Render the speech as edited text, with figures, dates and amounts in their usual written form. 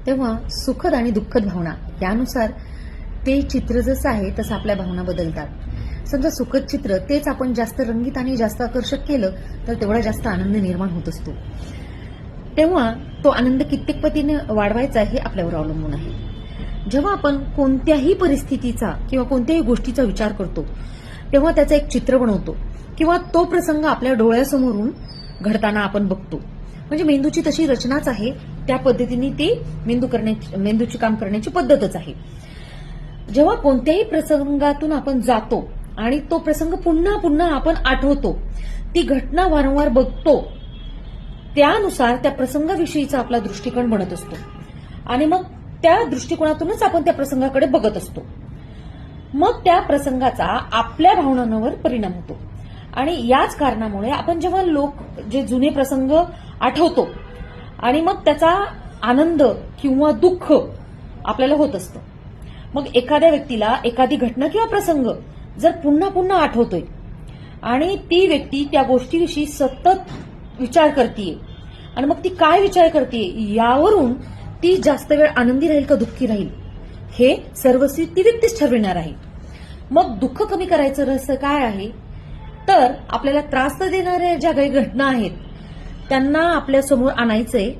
तेव्हा सुखद आणि दुःखद भावना यानुसार ते चित्र जसं आहे तसं आपल्या भावना बदलतात। समजा सुखद चित्र तेच आपण जास्त रंगीत आणि जास्त आकर्षक केलं तर तेवढा जास्त आनंद निर्माण होत असतो। तेव्हा तो आनंद कित्येक पटीने वाढवायचा हे आपल्यावर अवलंबून आहे। जेव्हा आपण कोणत्याही परिस्थितीचा किंवा कोणत्याही गोष्टीचा विचार करतो तेव्हा त्याचं एक चित्र बनवतो किंवा तो प्रसंग आपल्या डोळ्यासमोरून घडताना आपण बघतो। म्हणजे मेंदूची तशी रचनाच आहे, त्या पद्धतीने ती मेंदूची काम करण्याची पद्धतच आहे। जेव्हा कोणत्याही प्रसंगातून आपण जातो आणि तो प्रसंग पुन्हा पुन्हा आपण आठवतो, ती घटना वारंवार बघतो, त्यानुसार त्या प्रसंगाविषयीचा आपला दृष्टिकोन बनत असतो आणि मग त्या दृष्टिकोनातूनच आपण त्या प्रसंगाकडे बघत असतो। मग त्या प्रसंगाचा आपल्या भावनांवर परिणाम होतो आणि याच कारणामुळे आपण जेव्हा जे जुने प्रसंग आठवतो आणि मग त्याचा आनंद किंवा दुःख आपल्याला होत असतं। मग एखाद्या व्यक्तीला एखादी घटना किंवा प्रसंग जर पुन्हा पुन्हा आठवतोय आणि ती व्यक्ती त्या गोष्टीविषयी सतत विचार करतीये आणि मग ती काय विचार करतीये यावरून ती जास्त वेळ आनंदी राहील का दुःखी राहील हे सर्वस्वी ती व्यक्तीच ठरविणार आहे। मग दुःख कमी करायचं रहस्य काय आहे तर आपल्याला त्रास देणाऱ्या ज्या काही घटना आहेत त्यांना आपल्या समोर आणायचंय